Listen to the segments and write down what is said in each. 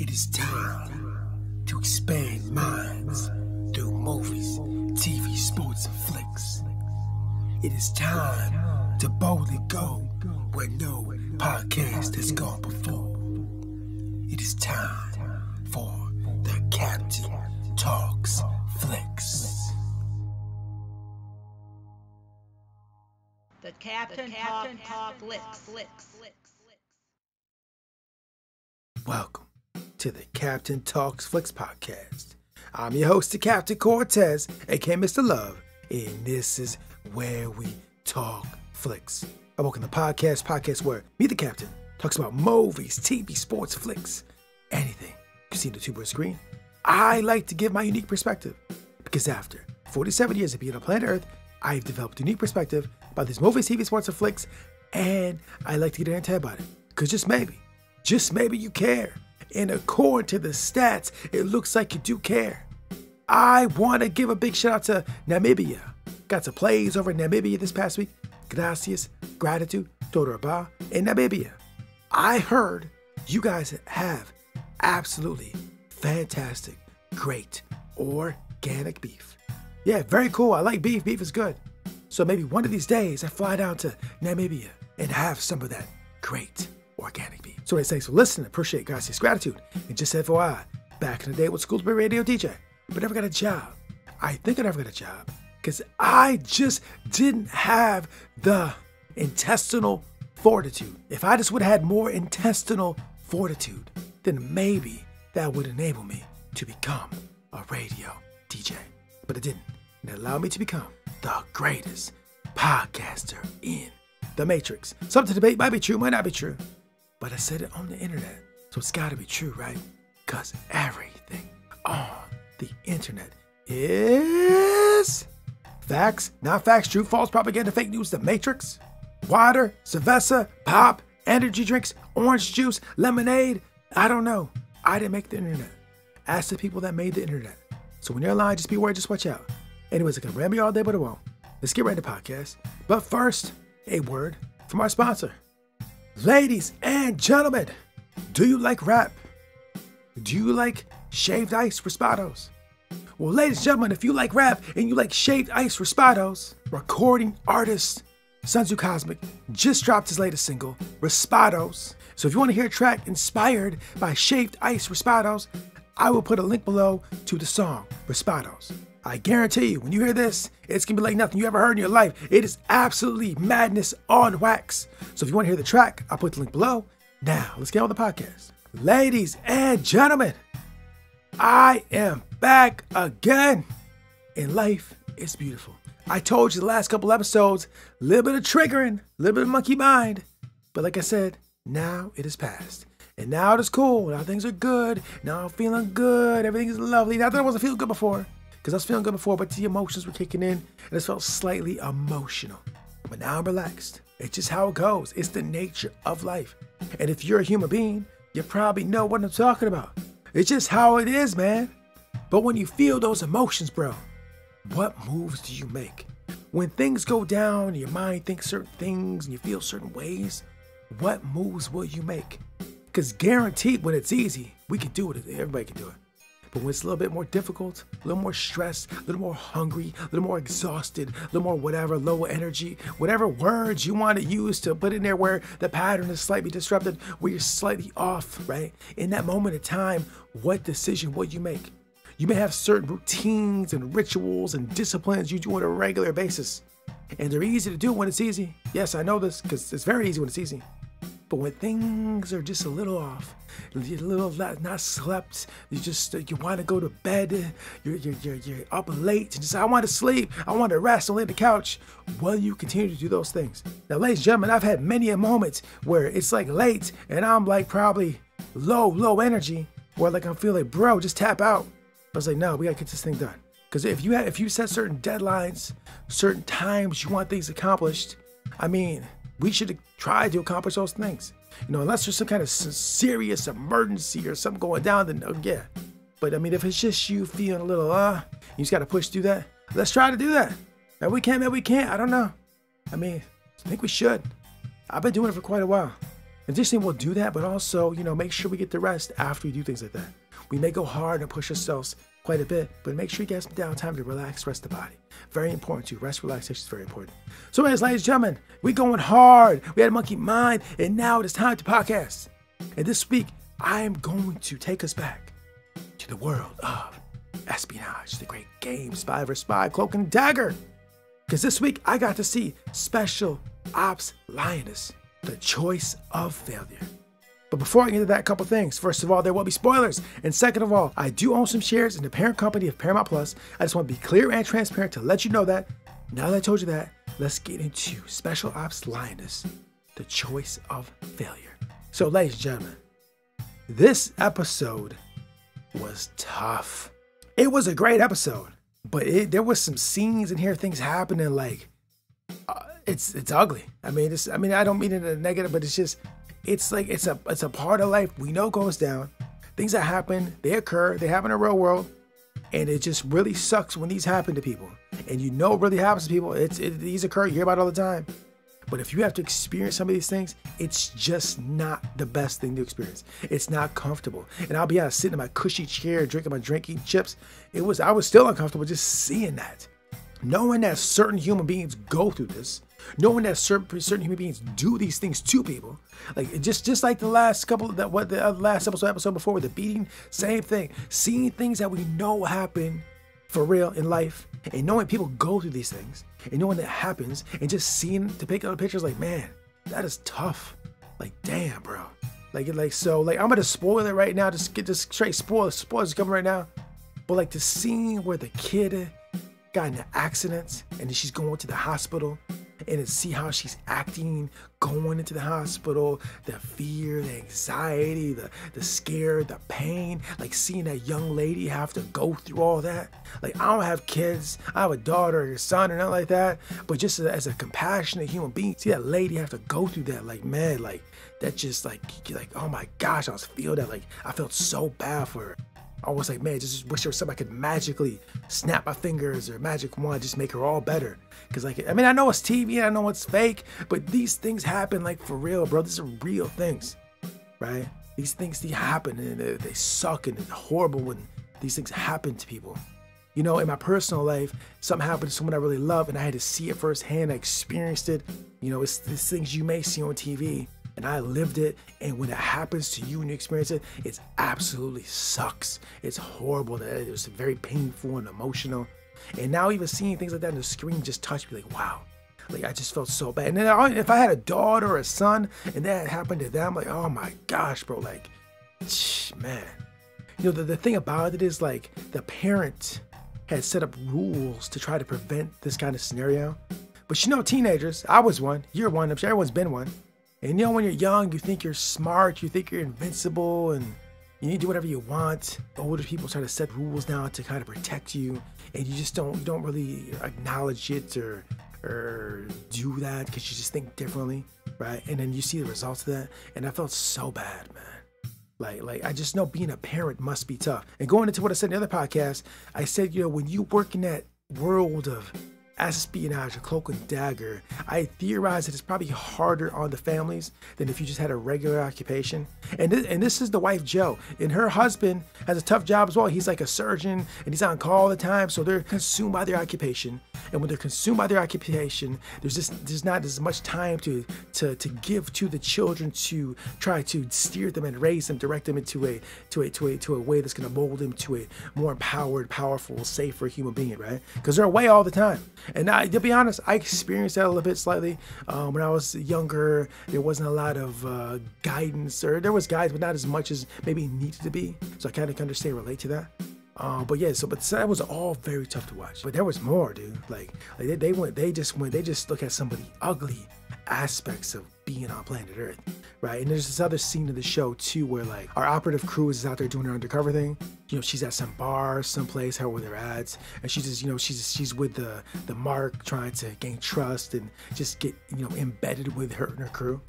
It is time to expand minds through movies, TV, sports, and flicks. It is time to boldly go where no podcast has gone before. It is time for the Captain Talks Flicks. The Captain Talks Flicks. Welcome to the Captain Talks Flicks podcast. I'm your host, the Captain Cortez, aka Mr. Love, and this is where we talk flicks. I welcome the podcast where me, the Captain, talks about movies, TV, sports, flicks, anything you see on the tuber screen. I like to give my unique perspective because after 47 years of being on planet Earth, I've developed a unique perspective about these movies, TV, sports, and flicks, and I like to get into about it because just maybe you care. And according to the stats, it looks like you do care. I want to give a big shout out to Namibia. Got some plays over in Namibia this past week. Gracias, gratitude, todo rabá in Namibia. I heard you guys have absolutely fantastic, great, organic beef. Yeah, very cool. I like beef. Beef is good. So maybe one of these days I fly down to Namibia and have some of that great organic beef. So thanks for listening. Appreciate gracias, gratitude. And just FYI, back in the day with school to be a radio DJ, but never got a job. I think I never got a job because I just didn't have the intestinal fortitude. If I just would have had more intestinal fortitude, then maybe that would enable me to become a radio DJ. But it didn't. And it allowed me to become the greatest podcaster in the Matrix. Some to debate might be true, might not be true. But I said it on the internet, so it's gotta be true, right? Because everything on the internet is facts, not facts, true, false, propaganda, fake news, the Matrix, water, cerveza, pop, energy drinks, orange juice, lemonade. I don't know. I didn't make the internet. Ask the people that made the internet. So when you're lying, just be aware, just watch out. Anyways, I can ram you all day, but it won't. Let's get right into the podcast. But first, a word from our sponsor. Ladies and gentlemen, do you like rap? Do you like shaved ice Raspados? Well, ladies and gentlemen, if you like rap and you like shaved ice Raspados, recording artist SonZu Cosmic just dropped his latest single, Raspados. So if you want to hear a track inspired by shaved ice Raspados, I will put a link below to the song, Raspados. I guarantee you, when you hear this, it's going to be like nothing you ever heard in your life. It is absolutely madness on wax. So if you want to hear the track, I'll put the link below. Now, let's get on with the podcast. Ladies and gentlemen, I am back again. And life is beautiful. I told you the last couple episodes, a little bit of triggering, a little bit of monkey mind. But like I said, now it is past. And now it is cool. Now things are good. Now I'm feeling good. Everything is lovely. Not that I wasn't feeling good before. Because I was feeling good before, but the emotions were kicking in, and it felt slightly emotional. But now I'm relaxed. It's just how it goes. It's the nature of life. And if you're a human being, you probably know what I'm talking about. It's just how it is, man. But when you feel those emotions, bro, what moves do you make? When things go down, your mind thinks certain things, and you feel certain ways, what moves will you make? Because guaranteed, when it's easy, we can do it. Everybody can do it. But when it's a little bit more difficult, a little more stressed, a little more hungry, a little more exhausted, a little more whatever, low energy, whatever words you want to use to put in there where the pattern is slightly disrupted, where you're slightly off, right? In that moment of time, what decision will you make? You may have certain routines and rituals and disciplines you do on a regular basis. And they're easy to do when it's easy. Yes, I know this because it's very easy when it's easy. But when things are just a little off, you're a little not slept, you want to go to bed, you're up late, and just I want to sleep, I want to rest, I'll lay on the couch. Will you continue to do those things? Now, ladies and gentlemen, I've had many a moment where it's like late, and I'm like probably low energy, where like I'm feeling like, bro, just tap out. I was like, no, we gotta get this thing done. Because if you set certain deadlines, certain times you want things accomplished, I mean, we should try to accomplish those things. You know, unless there's some kind of serious emergency or something going down, then yeah. But I mean, if it's just you feeling a little, you just got to push through that. Let's try to do that. Maybe we can't. I don't know. I mean, I think we should. I've been doing it for quite a while. Additionally, we'll do that, but also, make sure we get the rest after we do things like that. We may go hard and push ourselves quite a bit, but make sure you get some downtime to relax, rest the body. Very important too. Rest, relaxation is very important. So anyways, ladies and gentlemen, we going hard. We had a monkey mind, and now it is time to podcast. And this week, I am going to take us back to the world of espionage, the great game, Spy vs. Spy, Cloak and Dagger. Because this week, I got to see Special Ops Lioness, the choice of failure. But before I get into that, a couple things. First of all, there will be spoilers. And second of all, I do own some shares in the parent company of Paramount Plus. I just want to be clear and transparent to let you know that. Now that I told you that, let's get into Special Ops Lioness, the choice of failure. So, ladies and gentlemen, this episode was tough. It was a great episode, but there was some scenes in here, things happening like it's ugly. I mean, I don't mean it in a negative, but it's a part of life we know goes down. Things that happen, they occur, they happen in the real world, and it just really sucks when these happen to people. And it really happens to people. These occur, you hear about it all the time. But if you have to experience some of these things, it's just not the best thing to experience. It's not comfortable. And I'll be honest, sitting in my cushy chair, drinking my drink, eating chips, I was still uncomfortable just seeing that. Knowing that certain human beings go through this, knowing that certain human beings do these things to people, like just like the last episode before with the beating, same thing. Seeing things that we know happen for real in life, and knowing people go through these things, and knowing that happens, and just seeing to pick up pictures, like, man, that is tough. Like, damn, bro. So I'm gonna spoil it right now. Just get this straight. Spoilers coming right now. But like the scene where the kid got in an accident, and then she's going to the hospital, and to see how she's acting going into the hospital, the fear, the anxiety, the scare, the pain, like seeing that young lady have to go through all that. Like, I don't have kids, I have a daughter or a son or nothing like that, but just as a compassionate human being, see that lady have to go through that, like, man, like, that just like, oh my gosh, I was feeling that, like, I felt so bad for her. I was like, man, just wish there was somebody I could magically snap my fingers or magic wand, just make her all better. Because, like, I mean, I know it's TV and I know it's fake, but these things happen, like, for real, bro. These are real things, right? These things, they happen, and they suck, and it's horrible when these things happen to people. In my personal life, something happened to someone I really love, and I had to see it firsthand. I experienced it. It's these things you may see on TV. And I lived it, and when it happens to you and you experience it, it absolutely sucks. It's horrible. It was very painful and emotional. And now even seeing things like that on the screen just touched me, like, wow. Like, I just felt so bad. And then if I had a daughter or a son and that happened to them, like, oh my gosh, bro, like, man. The thing about it is, like, the parent had set up rules to try to prevent this kind of scenario. But teenagers, I was one, you're one, I'm sure everyone's been one. And when you're young, you think you're smart, you think you're invincible, and you need to do whatever you want. Older people try to set rules now to kind of protect you, and you just don't really acknowledge it or do that because you just think differently, right? And then you see the results of that, and I felt so bad, man. Like I just know being a parent must be tough. And going into what I said in the other podcast, I said, when you work in that world of espionage, a cloak and dagger, I theorize that it's probably harder on the families than if you just had a regular occupation. And this is the wife, Jo, and her husband has a tough job as well. He's like a surgeon, and he's on call all the time, so they're consumed by their occupation. And when they're consumed by their occupation, there's not as much time to give to the children to try to steer them and raise them, direct them into a way that's going to mold them to a more empowered, powerful, safer human being, right? Because they're away all the time. And to be honest, I experienced that a little bit slightly. When I was younger, there wasn't a lot of guidance, or there was guidance, but not as much as maybe needed to be. So I kind of understand, relate to that. But that was all very tough to watch. But there was more, dude. They just look at some of the ugly aspects of being on planet Earth, right? And there's this other scene of the show too, where like our operative crew is out there doing her undercover thing. She's at some bar, someplace, her with her ads, and she's just, she's with the mark, trying to gain trust and just get embedded with her and her crew.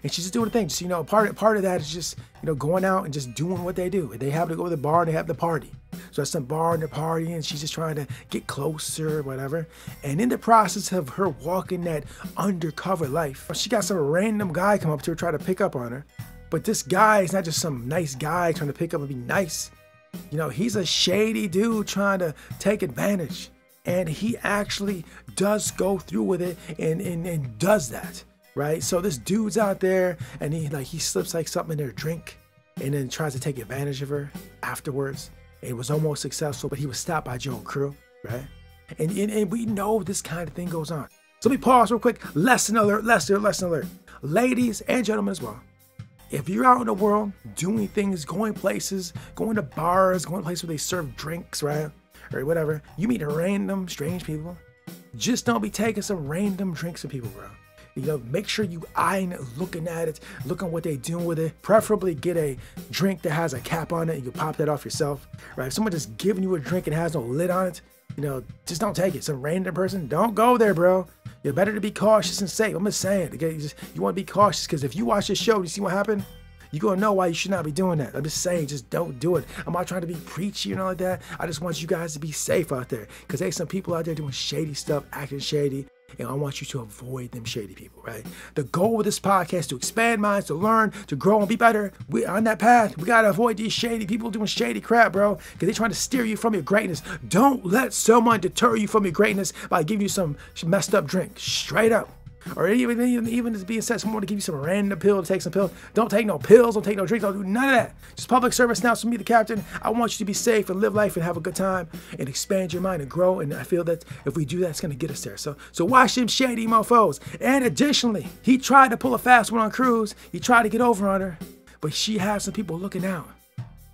And she's just doing the thing. Just, you know, part of that is just, you know, going out and just doing what they do. And they have to go to the bar and they have the party. So at some bar and they're partying, and she's just trying to get closer or whatever. And in the process of her walking that undercover life, she got some random guy come up to her, try to pick up on her. But this guy is not just some nice guy trying to pick up and be nice. You know, he's a shady dude trying to take advantage. And he actually does go through with it and does that, right? So this dude's out there and he slips like something in their drink and then tries to take advantage of her afterwards. It was almost successful, but he was stopped by Joe and crew, right? And we know this kind of thing goes on. So let me pause real quick. Lesson alert, lesson alert. Ladies and gentlemen as well. If you're out in the world doing things, going places, going to bars, going to places where they serve drinks, right? Or whatever, you meet random strange people. Just don't be taking some random drinks from people, bro. You know, make sure you eyeing it, looking at it, looking what they doing with it. Preferably get a drink that has a cap on it and you pop that off yourself, right? If someone just giving you a drink and has no lid on it, you know, just don't take it. Some random person, don't go there, bro. You're better to be cautious and safe. I'm just saying, okay, you want to be cautious because if you watch this show, you see what happened? You're going to know why you should not be doing that. I'm just saying, just don't do it. I'm not trying to be preachy and all like that. I just want you guys to be safe out there because there's some people out there doing shady stuff, acting shady, and I want you to avoid them shady people, right? The goal of this podcast is to expand minds, to learn, to grow, and be better. We on that path. We got to avoid these shady people doing shady crap, bro, because they're trying to steer you from your greatness. Don't let someone deter you from your greatness by giving you some messed up drink. Straight up. Or even as being said, someone to give you some random pill to take some pills. Don't take no pills, don't take no drinks, don't do none of that. Just public service announcement from me, the captain. I want you to be safe and live life and have a good time and expand your mind and grow. And I feel that if we do that, it's gonna get us there. So watch them shady mofos. And additionally, he tried to pull a fast one on Cruz. He tried to get over on her, but she had some people looking out.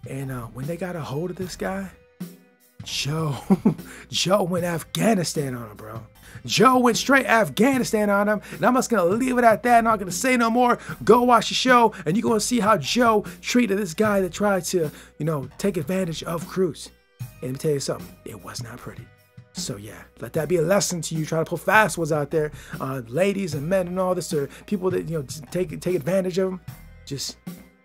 And when they got a hold of this guy, Joe went Afghanistan on him, bro. Joe went straight Afghanistan on him, and I'm just gonna leave it at that. I'm not gonna say no more. Go watch the show, and you're gonna see how Joe treated this guy that tried to, you know, take advantage of Cruz. And let me tell you something, it was not pretty. So yeah, let that be a lesson to you. Try to pull fast ones out there, ladies and men and all this, or people that, you know, take advantage of them. Just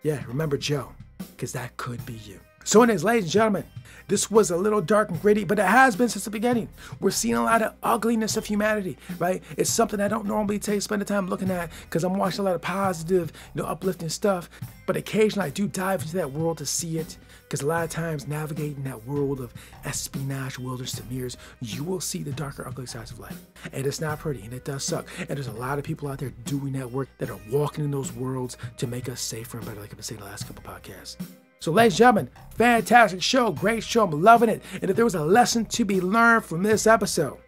yeah, remember Joe, because that could be you. So anyways, ladies and gentlemen, this was a little dark and gritty, but it has been since the beginning. We're seeing a lot of ugliness of humanity, right? It's something I don't normally spend the time looking at because I'm watching a lot of positive, you know, uplifting stuff. But occasionally I do dive into that world to see it because a lot of times navigating that world of espionage, wilderness and mirrors, you will see the darker, ugly sides of life. And it's not pretty and it does suck. And there's a lot of people out there doing that work that are walking in those worlds to make us safer and better, like I've been saying the last couple podcasts. So ladies and gentlemen, fantastic show, great show, I'm loving it. And if there was a lesson to be learned from this episode,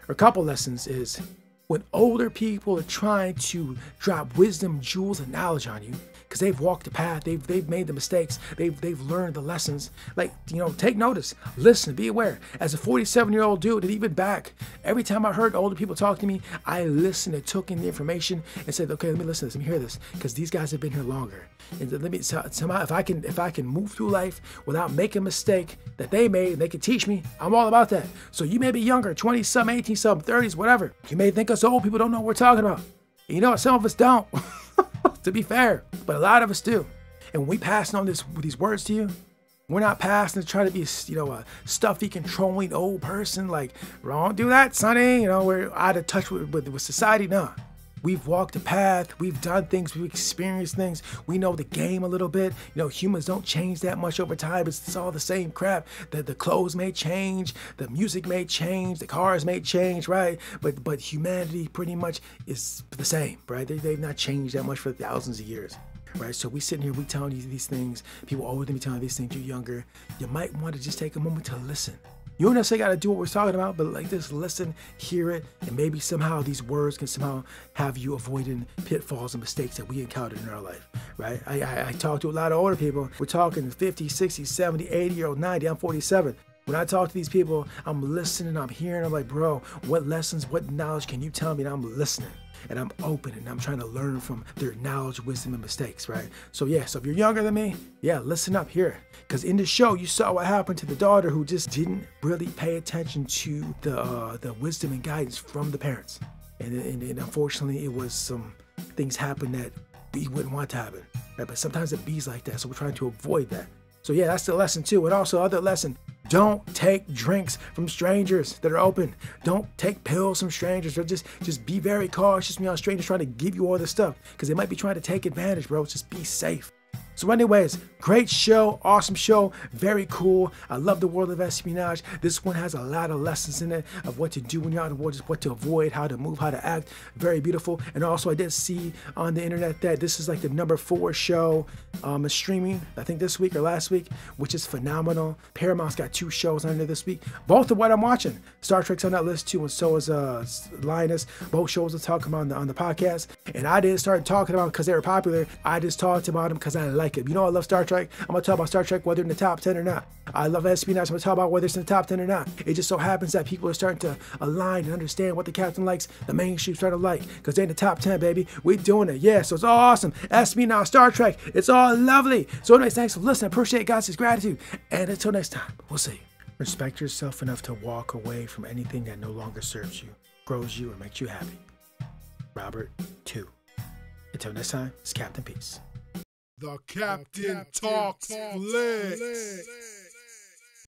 or a couple lessons, is when older people are trying to drop wisdom, jewels, and knowledge on you, because they've walked the path, they've made the mistakes, they've learned the lessons. Like, you know, take notice, listen, be aware. As a 47-year-old dude, and even back, every time I heard older people talk to me, I listened and took in the information and said, okay, let me listen to this, let me hear this, because these guys have been here longer. And let me somehow, if I can move through life without making a mistake that they made, and they can teach me, I'm all about that. So you may be younger, 20-something, 18-something, 30s, whatever. You may think us old people don't know what we're talking about. And you know what? Some of us don't. To be fair, but a lot of us do. And when we passing on these words to you, we're not passing to try to be, you know, a stuffy, controlling old person. Like, don't do that, sonny. You know, we're out of touch with society. No. We've walked the path, we've done things, we've experienced things, we know the game a little bit. You know, humans don't change that much over time. It's all the same crap. The clothes may change, the music may change, the cars may change, right? But humanity pretty much is the same, right? They've not changed that much for thousands of years. Right, so we sitting here, we telling you these things. People older than me telling these things. You're younger. You might want to just take a moment to listen. You don't necessarily got to do what we're talking about, but like just listen, hear it, and maybe somehow these words can somehow have you avoiding pitfalls and mistakes that we encountered in our life, right? I talk to a lot of older people. We're talking 50, 60, 70, 80-year-old, 90. I'm 47. When I talk to these people, I'm listening, I'm hearing, I'm like, bro, what lessons, what knowledge can you tell me? And I'm listening. And I'm open and I'm trying to learn from their knowledge, wisdom, and mistakes, right? So yeah, so if you're younger than me, yeah, listen up here. Because in the show, you saw what happened to the daughter who just didn't really pay attention to the wisdom and guidance from the parents. And unfortunately, it was some things happened that we wouldn't want to happen. Right? But sometimes it bees like that, so we're trying to avoid that. So yeah, that's the lesson too. And also other lesson, don't take drinks from strangers that are open. Don't take pills from strangers, or just be very cautious when strangers trying to give you all this stuff, because they might be trying to take advantage, bro. Just be safe. So anyways, great show, awesome show, very cool. I love the world of espionage. This one has a lot of lessons in it of what to do when you're out in the world, just what to avoid, how to move, how to act. Very beautiful. And also I did see on the internet that this is like the #4 show streaming, I think this week or last week, which is phenomenal. Paramount's got 2 shows on there this week, both of what I'm watching. Star Trek's on that list too, and so is Lioness. Both shows are talking about on the podcast. And I didn't start talking about them because they were popular. I just talked about them because I like it. You know I love Star Trek. I'm going to talk about Star Trek whether in the top 10 or not. I love espionage. I'm going to talk about whether it's in the top 10 or not. It just so happens that people are starting to align and understand what the captain likes, the mainstream starting to like, because they're in the top 10, baby. We're doing it. Yeah, so it's all awesome. Espionage, Star Trek. It's all lovely. So anyways, thanks for listening. Appreciate it, guys. It's gratitude. And until next time, we'll see you. Respect yourself enough to walk away from anything that no longer serves you, grows you, or makes you happy. Robert 2. Until next time, it's Captain Peace. The Captain Talks Flicks.